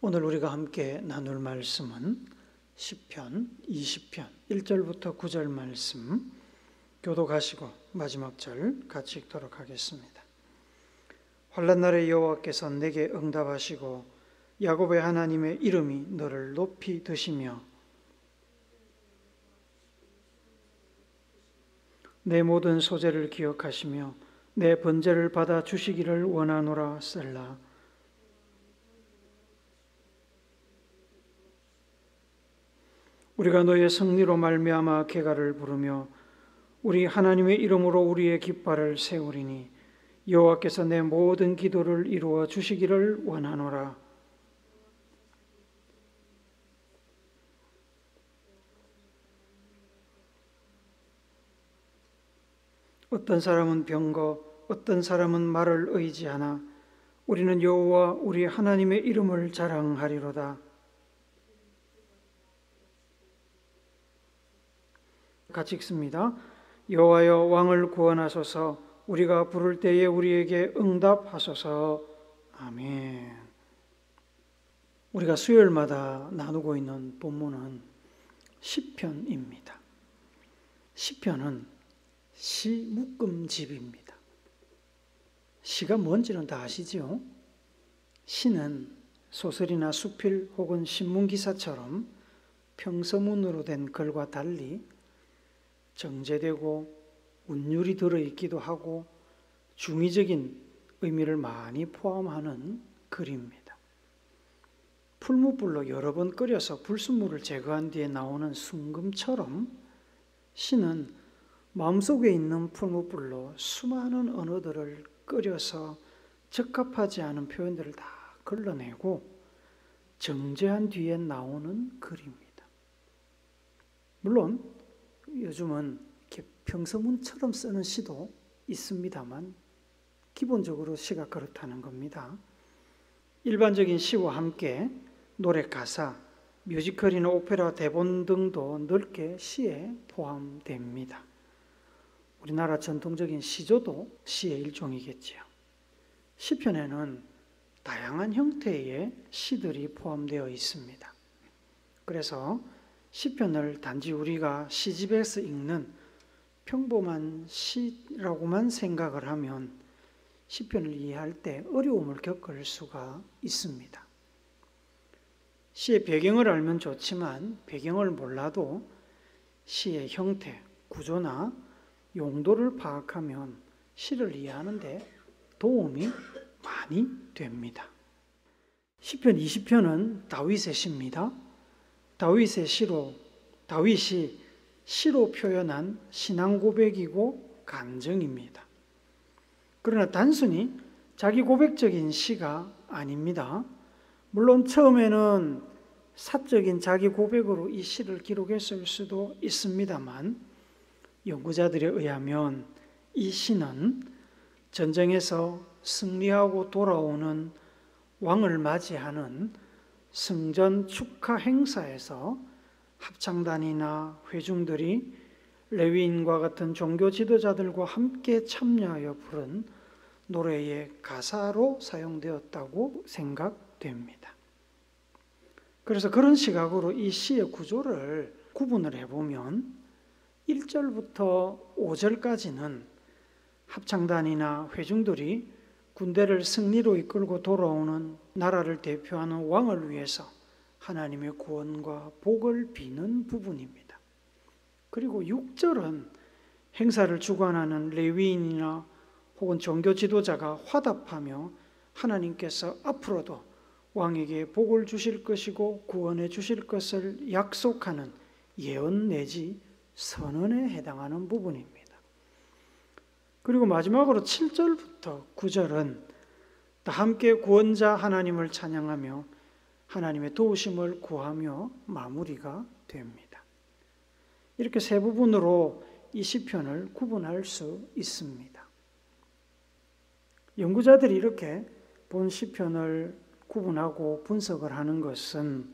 오늘 우리가 함께 나눌 말씀은 시편 20편 1절부터 9절 말씀 교독하시고 마지막 절 같이 읽도록 하겠습니다. 환난 날에 여호와께서 내게 응답하시고 야곱의 하나님의 이름이 너를 높이 드시며 내 모든 소재를 기억하시며 내 번제를 받아 주시기를 원하노라. 셀라. 우리가 너의 승리로 말미암아 개가를 부르며 우리 하나님의 이름으로 우리의 깃발을 세우리니 여호와께서 내 모든 기도를 이루어 주시기를 원하노라. 어떤 사람은 병거, 어떤 사람은 말을 의지하나 우리는 여호와 우리 하나님의 이름을 자랑하리로다. 같이 읽습니다. 여호와여 왕을 구원하소서. 우리가 부를 때에 우리에게 응답하소서. 아멘. 우리가 수요일마다 나누고 있는 본문은 시편입니다. 시편은 시 묶음집입니다. 시가 뭔지는 다 아시죠? 시는 소설이나 수필 혹은 신문기사처럼 평서문으로 된 글과 달리 정제되고 운율이 들어있기도 하고 중의적인 의미를 많이 포함하는 글입니다. 풀무불로 여러 번 끓여서 불순물을 제거한 뒤에 나오는 순금처럼 시는 마음속에 있는 풀무불로 수많은 언어들을 끓여서 적합하지 않은 표현들을 다 걸러내고 정제한 뒤에 나오는 글입니다. 물론 요즘은 이렇게 평서문처럼 쓰는 시도 있습니다만 기본적으로 시가 그렇다는 겁니다. 일반적인 시와 함께 노래 가사, 뮤지컬이나 오페라 대본 등도 넓게 시에 포함됩니다. 우리나라 전통적인 시조도 시의 일종이겠지요. 시편에는 다양한 형태의 시들이 포함되어 있습니다. 그래서 시편을 단지 우리가 시집에서 읽는 평범한 시라고만 생각을 하면 시편을 이해할 때 어려움을 겪을 수가 있습니다. 시의 배경을 알면 좋지만 배경을 몰라도 시의 형태, 구조나 용도를 파악하면 시를 이해하는 데 도움이 많이 됩니다. 시편 20편은 다윗의 시입니다. 다윗이 시로 표현한 신앙 고백이고 간증입니다. 그러나 단순히 자기 고백적인 시가 아닙니다. 물론 처음에는 사적인 자기 고백으로 이 시를 기록했을 수도 있습니다만 연구자들에 의하면 이 시는 전쟁에서 승리하고 돌아오는 왕을 맞이하는 승전 축하 행사에서 합창단이나 회중들이 레위인과 같은 종교 지도자들과 함께 참여하여 부른 노래의 가사로 사용되었다고 생각됩니다. 그래서 그런 시각으로 이 시의 구조를 구분을 해보면 1절부터 5절까지는 합창단이나 회중들이 군대를 승리로 이끌고 돌아오는 나라를 대표하는 왕을 위해서 하나님의 구원과 복을 비는 부분입니다. 그리고 6절은 행사를 주관하는 레위인이나 혹은 종교 지도자가 화답하며 하나님께서 앞으로도 왕에게 복을 주실 것이고 구원해 주실 것을 약속하는 예언 내지 선언에 해당하는 부분입니다. 그리고 마지막으로 7절부터 9절은 다 함께 구원자 하나님을 찬양하며 하나님의 도우심을 구하며 마무리가 됩니다. 이렇게 세 부분으로 이 시편을 구분할 수 있습니다. 연구자들이 이렇게 본 시편을 구분하고 분석을 하는 것은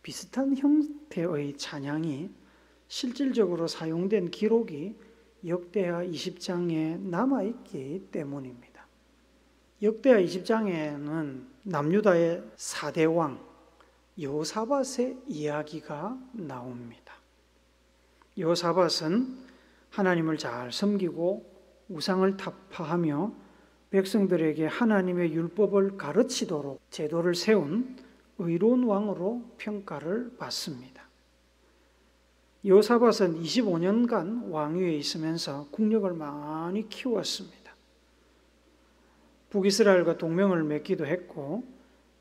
비슷한 형태의 찬양이 실질적으로 사용된 기록이 역대하 20장에 남아있기 때문입니다. 역대하 20장에는 남유다의 4대 왕 여호사밧의 이야기가 나옵니다. 여호사밧은 하나님을 잘 섬기고 우상을 타파하며 백성들에게 하나님의 율법을 가르치도록 제도를 세운 의로운 왕으로 평가를 받습니다. 여호사밧은 25년간 왕위에 있으면서 국력을 많이 키웠습니다. 북이스라엘과 동맹을 맺기도 했고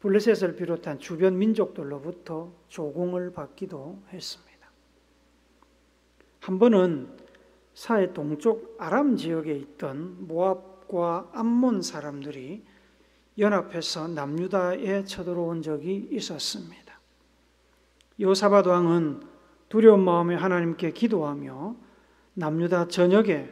블레셋을 비롯한 주변 민족들로부터 조공을 받기도 했습니다. 한 번은 사해 동쪽 아람 지역에 있던 모압과 암몬 사람들이 연합해서 남유다에 쳐들어온 적이 있었습니다. 여호사밧 왕은 두려운 마음에 하나님께 기도하며 남유다 전역에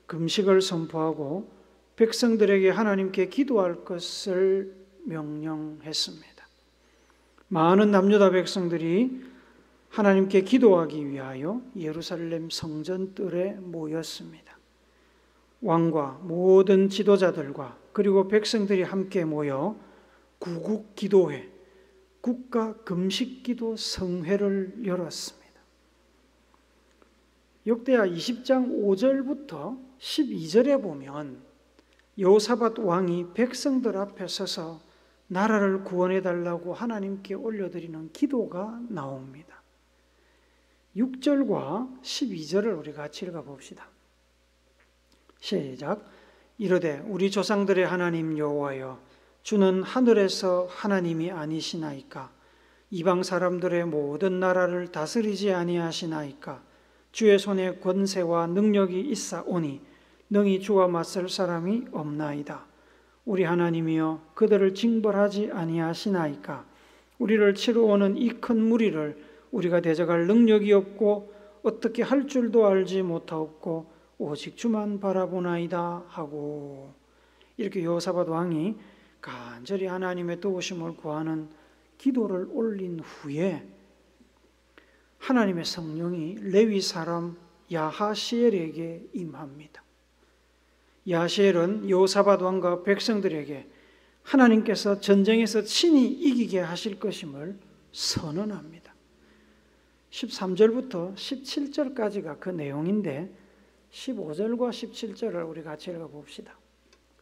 금식을 선포하고 백성들에게 하나님께 기도할 것을 명령했습니다. 많은 남유다 백성들이 하나님께 기도하기 위하여 예루살렘 성전뜰에 모였습니다. 왕과 모든 지도자들과 그리고 백성들이 함께 모여 구국기도회, 국가 금식기도 성회를 열었습니다. 역대하 20장 5절부터 12절에 보면 여호사밧 왕이 백성들 앞에 서서 나라를 구원해달라고 하나님께 올려드리는 기도가 나옵니다. 6절과 12절을 우리 같이 읽어봅시다. 시작. 이르되 우리 조상들의 하나님 여호와여, 주는 하늘에서 하나님이 아니시나이까? 이방 사람들의 모든 나라를 다스리지 아니하시나이까? 주의 손에 권세와 능력이 있사오니 능히 주와 맞설 사람이 없나이다. 우리 하나님이여, 그들을 징벌하지 아니하시나이까? 우리를 치러 오는 이 큰 무리를 우리가 대적할 능력이 없고 어떻게 할 줄도 알지 못하옵고 오직 주만 바라보나이다 하고, 이렇게 여호사밧 왕이 간절히 하나님의 도우심을 구하는 기도를 올린 후에 하나님의 성령이 레위 사람 야하시엘에게 임합니다. 야하시엘은 여호사밧 왕과 백성들에게 하나님께서 전쟁에서 친히 이기게 하실 것임을 선언합니다. 13절부터 17절까지가 그 내용인데 15절과 17절을 우리 같이 읽어봅시다.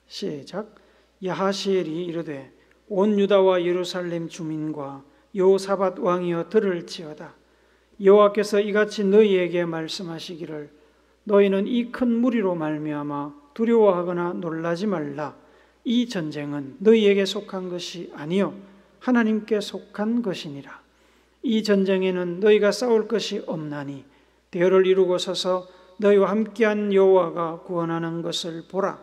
시작. 야하시엘이 이르되 온 유다와 예루살렘 주민과 여호사밧 왕이여 들을지어다. 여호와께서 이같이 너희에게 말씀하시기를 너희는 이 큰 무리로 말미암아 두려워하거나 놀라지 말라. 이 전쟁은 너희에게 속한 것이 아니요 하나님께 속한 것이니라. 이 전쟁에는 너희가 싸울 것이 없나니 대열을 이루고 서서 너희와 함께한 여호와가 구원하는 것을 보라.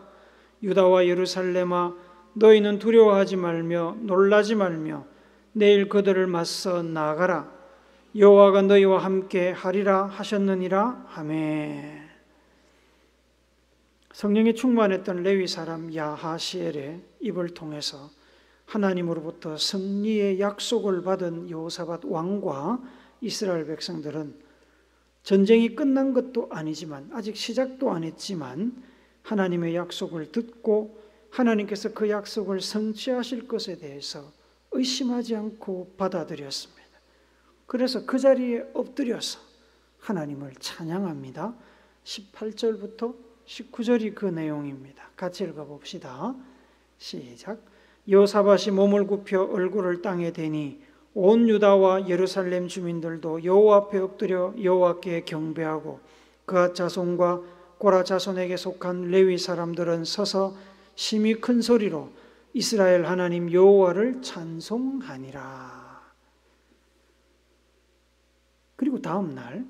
유다와 예루살렘아, 너희는 두려워하지 말며 놀라지 말며 내일 그들을 맞서 나가라. 여호와가 너희와 함께 하리라 하셨느니라. 아멘. 성령에 충만했던 레위 사람 야하시엘의 입을 통해서 하나님으로부터 승리의 약속을 받은 여호사밧 왕과 이스라엘 백성들은 전쟁이 끝난 것도 아니지만 아직 시작도 안 했지만 하나님의 약속을 듣고 하나님께서 그 약속을 성취하실 것에 대해서 의심하지 않고 받아들였습니다. 그래서 그 자리에 엎드려서 하나님을 찬양합니다. 18절부터 19절이 그 내용입니다. 같이 읽어봅시다. 시작. 여호사밧이 몸을 굽혀 얼굴을 땅에 대니 온 유다와 예루살렘 주민들도 여호와 앞에 엎드려 여호와께 경배하고 그앗 자손과 고라 자손에게 속한 레위 사람들은 서서 심히 큰 소리로 이스라엘 하나님 여호와를 찬송하니라. 그리고 다음 날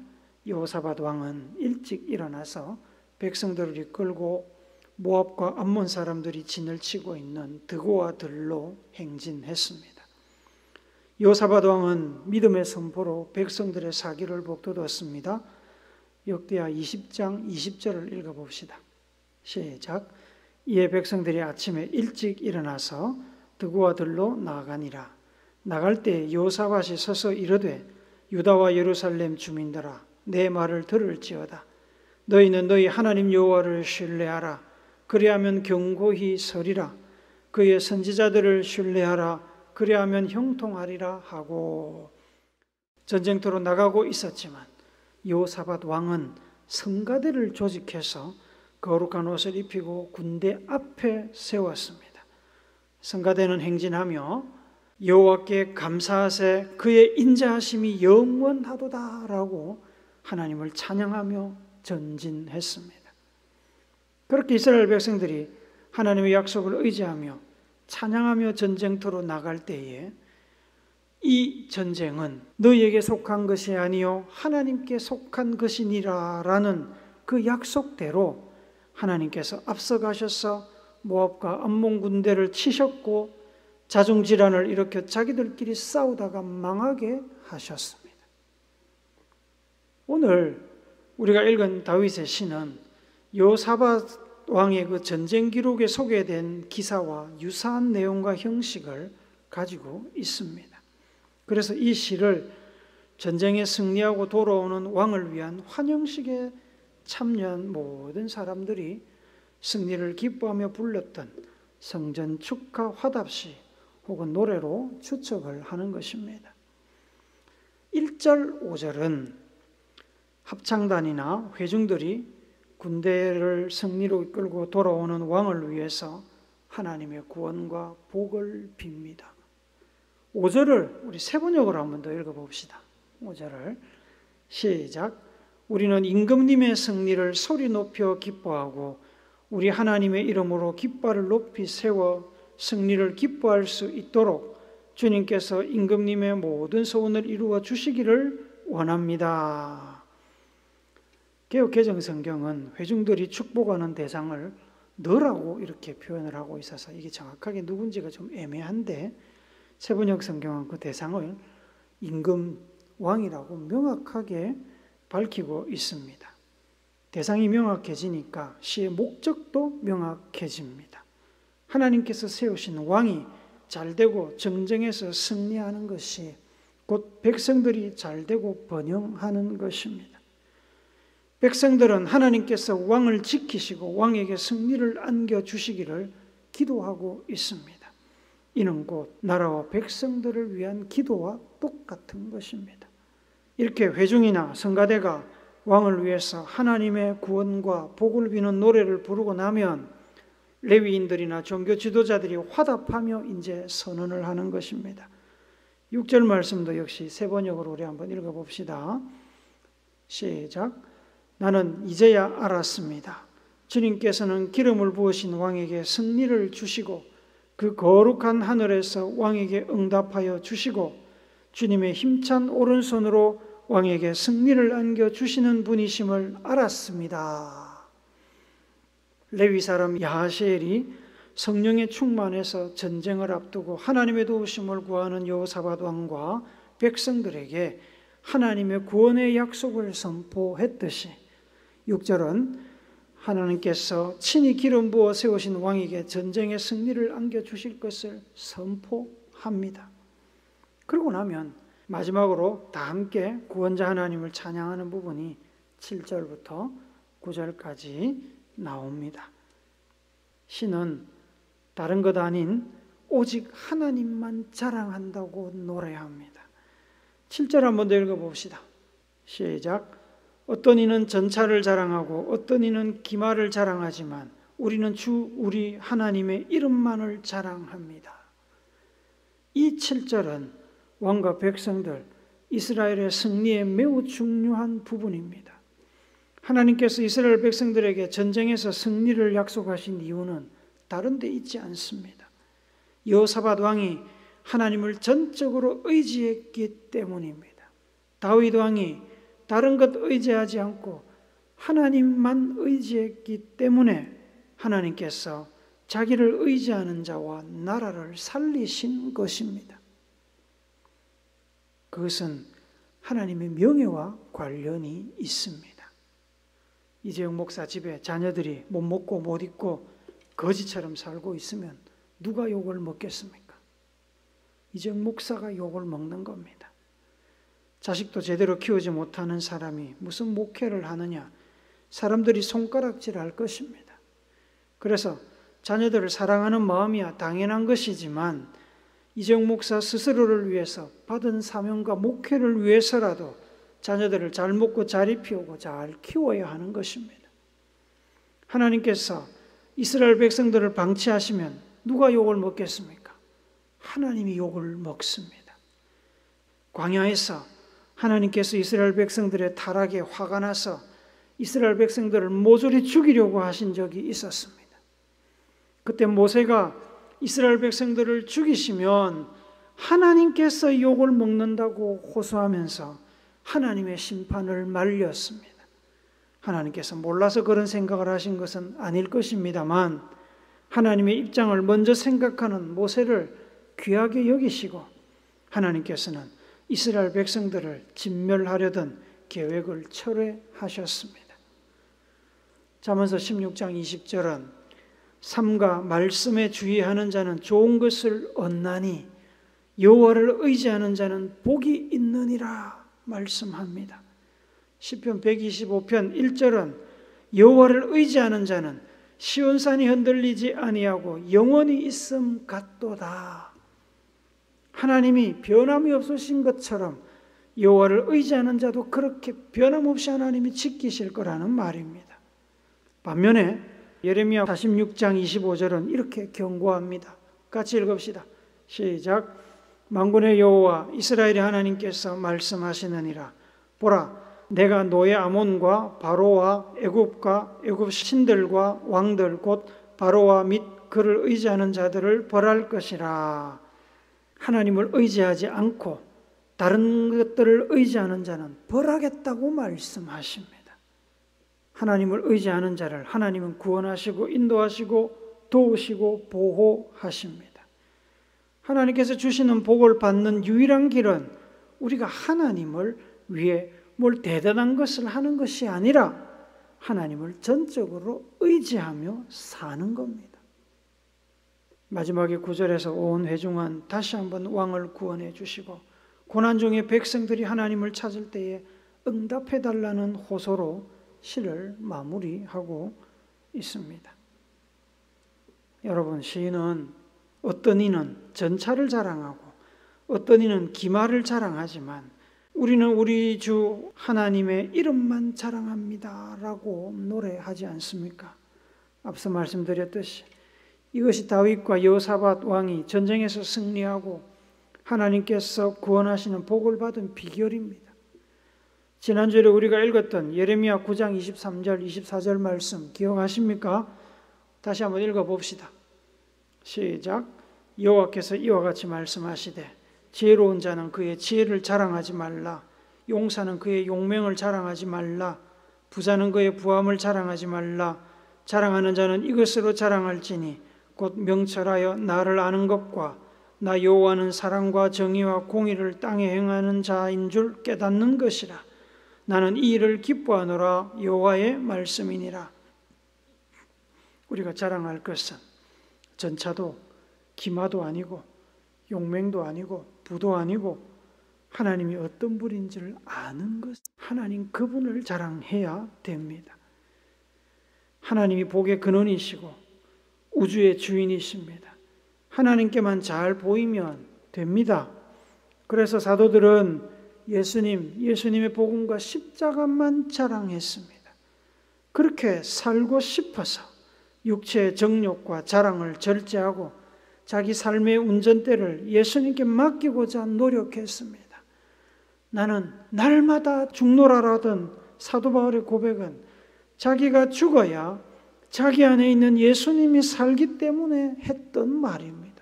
여호사밧 왕은 일찍 일어나서 백성들을 이끌고 모압과 암몬 사람들이 진을 치고 있는 드고와 들로 행진했습니다. 여호사밧 왕은 믿음의 선포로 백성들의 사기를 북돋았습니다. 역대하 20장 20절을 읽어봅시다. 시작. 이에 백성들이 아침에 일찍 일어나서 드고와 들로 나아가니라. 나갈 때 여호사밧이 서서 이르되 유다와 예루살렘 주민들아, 내 말을 들을지어다. 너희는 너희 하나님 여호와를 신뢰하라. 그리하면 견고히 서리라. 그의 선지자들을 신뢰하라. 그리하면 형통하리라 하고 전쟁터로 나가고 있었지만 여호사밧 왕은 성가대를 조직해서 거룩한 옷을 입히고 군대 앞에 세웠습니다. 성가대는 행진하며 여호와께 감사하세 그의 인자하심이 영원하도다라고 하나님을 찬양하며 전진했습니다. 그렇게 이스라엘 백성들이 하나님의 약속을 의지하며 찬양하며 전쟁터로 나갈 때에 이 전쟁은 너희에게 속한 것이 아니요 하나님께 속한 것이니라 라는 그 약속대로 하나님께서 앞서가셔서 모압과 암몬 군대를 치셨고 자중질환을 일으켜 자기들끼리 싸우다가 망하게 하셨습니다. 오늘 우리가 읽은 다윗의 시는 여호사밧 왕의 그 전쟁 기록에 소개된 기사와 유사한 내용과 형식을 가지고 있습니다. 그래서 이 시를 전쟁에 승리하고 돌아오는 왕을 위한 환영식에 참여한 모든 사람들이 승리를 기뻐하며 불렀던 성전 축하 화답시 혹은 노래로 추측을 하는 것입니다. 1절, 5절은 합창단이나 회중들이 군대를 승리로 이끌고 돌아오는 왕을 위해서 하나님의 구원과 복을 빕니다. 5절을 우리 세 번역으로 한 번 더 읽어봅시다. 5절을 시작. 우리는 임금님의 승리를 소리 높여 기뻐하고 우리 하나님의 이름으로 깃발을 높이 세워 승리를 기뻐할 수 있도록 주님께서 임금님의 모든 소원을 이루어 주시기를 원합니다. 개역 개정 성경은 회중들이 축복하는 대상을 너라고 이렇게 표현을 하고 있어서 이게 정확하게 누군지가 좀 애매한데 세번역 성경은 그 대상을 임금 왕이라고 명확하게 밝히고 있습니다. 대상이 명확해지니까 시의 목적도 명확해집니다. 하나님께서 세우신 왕이 잘되고 정정해서 승리하는 것이 곧 백성들이 잘되고 번영하는 것입니다. 백성들은 하나님께서 왕을 지키시고 왕에게 승리를 안겨주시기를 기도하고 있습니다. 이는 곧 나라와 백성들을 위한 기도와 똑같은 것입니다. 이렇게 회중이나 성가대가 왕을 위해서 하나님의 구원과 복을 비는 노래를 부르고 나면 레위인들이나 종교 지도자들이 화답하며 이제 선언을 하는 것입니다. 6절 말씀도 역시 세 번역으로 우리 한번 읽어봅시다. 시작. 나는 이제야 알았습니다. 주님께서는 기름을 부으신 왕에게 승리를 주시고 그 거룩한 하늘에서 왕에게 응답하여 주시고 주님의 힘찬 오른손으로 왕에게 승리를 안겨주시는 분이심을 알았습니다. 레위 사람 야하시엘이 성령에 충만해서 전쟁을 앞두고 하나님의 도우심을 구하는 여호사밧 왕과 백성들에게 하나님의 구원의 약속을 선포했듯이 6절은 하나님께서 친히 기름 부어 세우신 왕에게 전쟁의 승리를 안겨주실 것을 선포합니다. 그러고 나면 마지막으로 다 함께 구원자 하나님을 찬양하는 부분이 7절부터 9절까지 나옵니다. 시는 다른 것 아닌 오직 하나님만 자랑한다고 노래합니다. 7절 한번 더 읽어봅시다. 시작. 어떤 이는 전차를 자랑하고 어떤 이는 기마를 자랑하지만 우리는 주 우리 하나님의 이름만을 자랑합니다. 이 7절은 왕과 백성들 이스라엘의 승리에 매우 중요한 부분입니다. 하나님께서 이스라엘 백성들에게 전쟁에서 승리를 약속하신 이유는 다른 데 있지 않습니다. 여호사밧 왕이 하나님을 전적으로 의지했기 때문입니다. 다윗 왕이 다른 것 의지하지 않고 하나님만 의지했기 때문에 하나님께서 자기를 의지하는 자와 나라를 살리신 것입니다. 그것은 하나님의 명예와 관련이 있습니다. 이재용 목사 집에 자녀들이 못 먹고 못 입고 거지처럼 살고 있으면 누가 욕을 먹겠습니까? 이재용 목사가 욕을 먹는 겁니다. 자식도 제대로 키우지 못하는 사람이 무슨 목회를 하느냐? 사람들이 손가락질할 것입니다. 그래서 자녀들을 사랑하는 마음이야 당연한 것이지만 이정 목사 스스로를 위해서 받은 사명과 목회를 위해서라도 자녀들을 잘 먹고 잘 입히고 잘 키워야 하는 것입니다. 하나님께서 이스라엘 백성들을 방치하시면 누가 욕을 먹겠습니까? 하나님이 욕을 먹습니다. 광야에서 하나님께서 이스라엘 백성들의 타락에 화가 나서 이스라엘 백성들을 모조리 죽이려고 하신 적이 있었습니다. 그때 모세가 이스라엘 백성들을 죽이시면 하나님께서 욕을 먹는다고 호소하면서 하나님의 심판을 말렸습니다. 하나님께서 몰라서 그런 생각을 하신 것은 아닐 것입니다만 하나님의 입장을 먼저 생각하는 모세를 귀하게 여기시고 하나님께서는 이스라엘 백성들을 진멸하려던 계획을 철회하셨습니다. 잠언서 16장 20절은 삼가 말씀에 주의하는 자는 좋은 것을 얻나니 여호와를 의지하는 자는 복이 있느니라 말씀합니다. 시편 125편 1절은 여호와를 의지하는 자는 시온산이 흔들리지 아니하고 영원히 있음 같도다. 하나님이 변함이 없으신 것처럼 여호와를 의지하는 자도 그렇게 변함없이 하나님이 지키실 거라는 말입니다. 반면에 예레미야 46장 25절은 이렇게 경고합니다. 같이 읽읍시다. 시작. 만군의 여호와 이스라엘의 하나님께서 말씀하시느니라. 보라, 내가 너의 아몬과 바로와 애굽과 애굽 신들과 왕들 곧 바로와 및 그를 의지하는 자들을 벌할 것이라. 하나님을 의지하지 않고 다른 것들을 의지하는 자는 벌하겠다고 말씀하십니다. 하나님을 의지하는 자를 하나님은 구원하시고 인도하시고 도우시고 보호하십니다. 하나님께서 주시는 복을 받는 유일한 길은 우리가 하나님을 위해 뭘 대단한 것을 하는 것이 아니라 하나님을 전적으로 의지하며 사는 겁니다. 마지막에 9절에서 온 회중은 다시 한번 왕을 구원해 주시고 고난 중에 백성들이 하나님을 찾을 때에 응답해 달라는 호소로 시를 마무리하고 있습니다. 여러분, 시인은 어떤 이는 전차를 자랑하고 어떤 이는 기마를 자랑하지만 우리는 우리 주 하나님의 이름만 자랑합니다 라고 노래하지 않습니까? 앞서 말씀드렸듯이 이것이 다윗과 여호사밧 왕이 전쟁에서 승리하고 하나님께서 구원하시는 복을 받은 비결입니다. 지난주에 우리가 읽었던 예레미야 9장 23절 24절 말씀 기억하십니까? 다시 한번 읽어봅시다. 시작. 여호와께서 이와 같이 말씀하시되 지혜로운 자는 그의 지혜를 자랑하지 말라. 용사는 그의 용맹을 자랑하지 말라. 부자는 그의 부함을 자랑하지 말라. 자랑하는 자는 이것으로 자랑할지니 곧 명철하여 나를 아는 것과 나 여호와는 사랑과 정의와 공의를 땅에 행하는 자인 줄 깨닫는 것이라. 나는 이 일을 기뻐하노라. 여호와의 말씀이니라. 우리가 자랑할 것은 전차도 기마도 아니고 용맹도 아니고 부도 아니고 하나님이 어떤 분인지를 아는 것, 하나님 그분을 자랑해야 됩니다. 하나님이 복의 근원이시고 우주의 주인이십니다. 하나님께만 잘 보이면 됩니다. 그래서 사도들은 예수님의 복음과 십자가만 자랑했습니다. 그렇게 살고 싶어서 육체의 정욕과 자랑을 절제하고 자기 삶의 운전대를 예수님께 맡기고자 노력했습니다. 나는 날마다 죽노라라던 사도 바울의 고백은 자기가 죽어야 자기 안에 있는 예수님이 살기 때문에 했던 말입니다.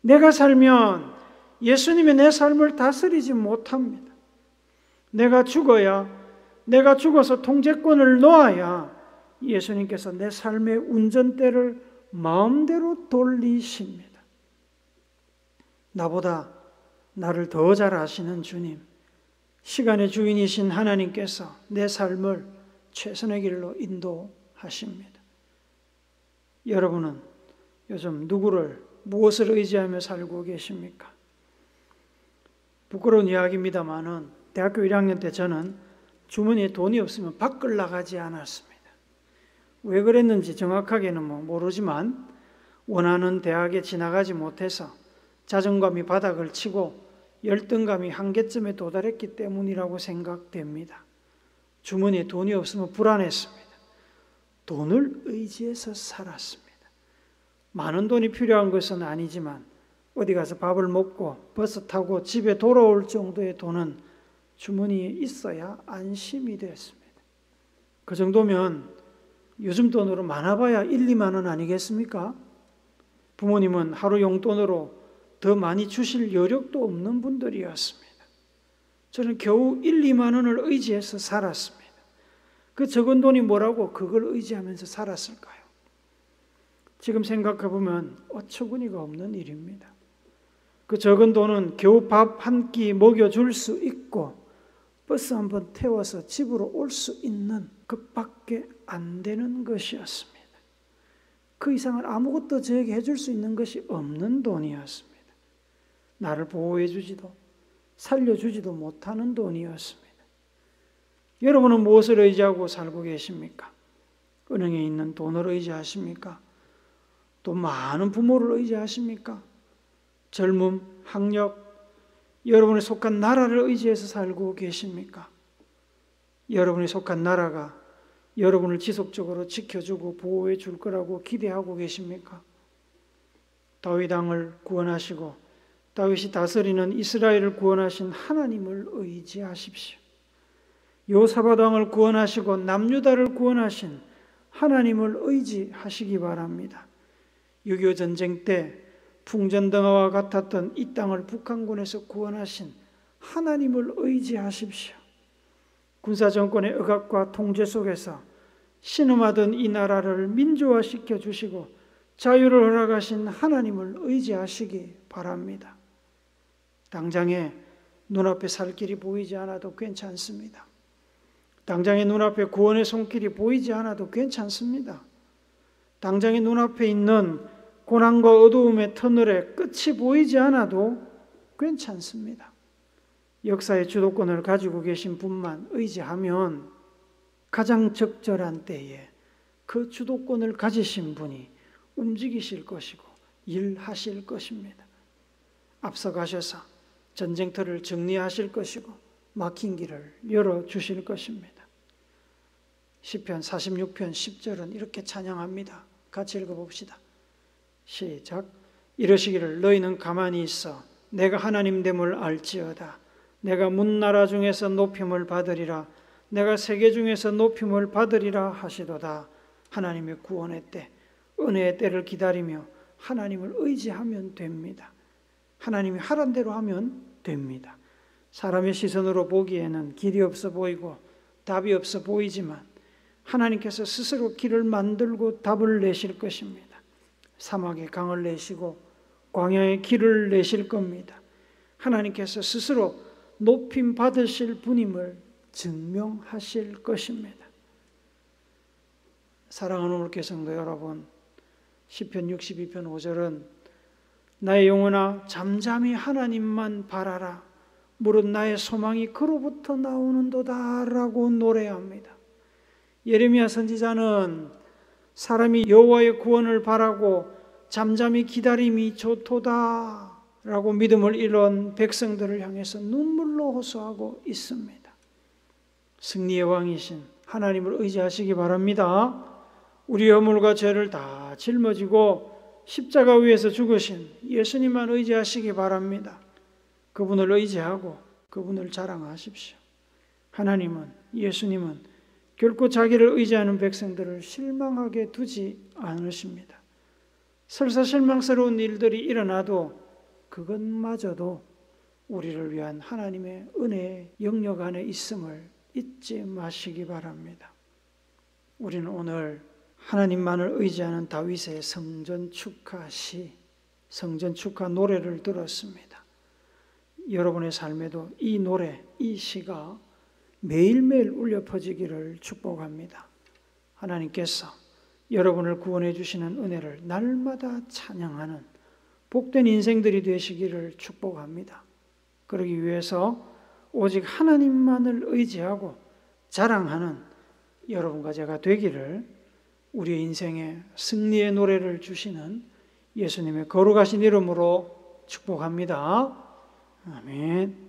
내가 살면 예수님이 내 삶을 다스리지 못합니다. 내가 죽어서 통제권을 놓아야 예수님께서 내 삶의 운전대를 마음대로 돌리십니다. 나보다 나를 더 잘 아시는 주님, 시간의 주인이신 하나님께서 내 삶을 최선의 길로 인도하십니다. 여러분은 요즘 무엇을 의지하며 살고 계십니까? 부끄러운 이야기입니다만은 대학교 1학년 때 저는 주머니에 돈이 없으면 밖을 나가지 않았습니다. 왜 그랬는지 정확하게는 모르지만 원하는 대학에 지나가지 못해서 자존감이 바닥을 치고 열등감이 한계점에 도달했기 때문이라고 생각됩니다. 주머니에 돈이 없으면 불안했습니다. 돈을 의지해서 살았습니다. 많은 돈이 필요한 것은 아니지만 어디 가서 밥을 먹고 버스 타고 집에 돌아올 정도의 돈은 주머니에 있어야 안심이 됐습니다. 그 정도면 요즘 돈으로 많아봐야 1, 2만 원 아니겠습니까? 부모님은 하루 용돈으로 더 많이 주실 여력도 없는 분들이었습니다. 저는 겨우 1, 2만 원을 의지해서 살았습니다. 그 적은 돈이 뭐라고 그걸 의지하면서 살았을까요? 지금 생각해보면 어처구니가 없는 일입니다. 그 적은 돈은 겨우 밥 한 끼 먹여줄 수 있고 버스 한 번 태워서 집으로 올 수 있는 그밖에 안 되는 것이었습니다. 그 이상은 아무것도 저에게 해줄 수 있는 것이 없는 돈이었습니다. 나를 보호해주지도 살려주지도 못하는 돈이었습니다. 여러분은 무엇을 의지하고 살고 계십니까? 은행에 있는 돈을 의지하십니까? 또 많은 부모를 의지하십니까? 젊음, 학력, 여러분이 속한 나라를 의지해서 살고 계십니까? 여러분이 속한 나라가 여러분을 지속적으로 지켜주고 보호해 줄 거라고 기대하고 계십니까? 다윗 왕을 구원하시고 다윗이 다스리는 이스라엘을 구원하신 하나님을 의지하십시오. 요사밧 왕을 구원하시고 남유다를 구원하신 하나님을 의지하시기 바랍니다. 6.25 전쟁 때 풍전등화와 같았던 이 땅을 북한군에서 구원하신 하나님을 의지하십시오. 군사정권의 억압과 통제 속에서 신음하던 이 나라를 민주화시켜 주시고 자유를 허락하신 하나님을 의지하시기 바랍니다. 당장에 눈앞에 살 길이 보이지 않아도 괜찮습니다. 당장에 눈앞에 구원의 손길이 보이지 않아도 괜찮습니다. 당장에 눈앞에 있는 고난과 어두움의 터널에 끝이 보이지 않아도 괜찮습니다. 역사의 주도권을 가지고 계신 분만 의지하면 가장 적절한 때에 그 주도권을 가지신 분이 움직이실 것이고 일하실 것입니다. 앞서가셔서 전쟁터를 정리하실 것이고 막힌 길을 열어주실 것입니다. 시편 46편 10절은 이렇게 찬양합니다. 같이 읽어봅시다. 시작. 이러시기를 너희는 가만히 있어 내가 하나님됨을 알지어다. 내가 문나라 중에서 높임을 받으리라. 내가 세계 중에서 높임을 받으리라 하시도다. 하나님의 구원의 때, 은혜의 때를 기다리며 하나님을 의지하면 됩니다. 하나님이 하란 대로 하면 됩니다. 사람의 시선으로 보기에는 길이 없어 보이고 답이 없어 보이지만 하나님께서 스스로 길을 만들고 답을 내실 것입니다. 사막에 강을 내시고 광야에 길을 내실 겁니다. 하나님께서 스스로 높임 받으실 분임을 증명하실 것입니다. 사랑하는 우리 성도 여러분, 시편 62편 5절은 나의 영혼아 잠잠히 하나님만 바라라. 무릇 나의 소망이 그로부터 나오는도다 라고 노래합니다. 예레미야 선지자는 사람이 여호와의 구원을 바라고 잠잠히 기다림이 좋도다 라고 믿음을 잃은 백성들을 향해서 눈물로 호소하고 있습니다. 승리의 왕이신 하나님을 의지하시기 바랍니다. 우리 허물과 죄를 다 짊어지고 십자가 위에서 죽으신 예수님만 의지하시기 바랍니다. 그분을 의지하고 그분을 자랑하십시오. 하나님은, 예수님은 결코 자기를 의지하는 백성들을 실망하게 두지 않으십니다. 설사 실망스러운 일들이 일어나도 그것마저도 우리를 위한 하나님의 은혜의 영역 안에 있음을 잊지 마시기 바랍니다. 우리는 오늘 하나님만을 의지하는 다윗의 성전 축하 시, 성전 축하 노래를 들었습니다. 여러분의 삶에도 이 노래, 이 시가 매일매일 울려 퍼지기를 축복합니다. 하나님께서 여러분을 구원해 주시는 은혜를 날마다 찬양하는 복된 인생들이 되시기를 축복합니다. 그러기 위해서 오직 하나님만을 의지하고 자랑하는 여러분과 제가 되기를 우리의 인생에 승리의 노래를 주시는 예수님의 거룩하신 이름으로 축복합니다. 아멘.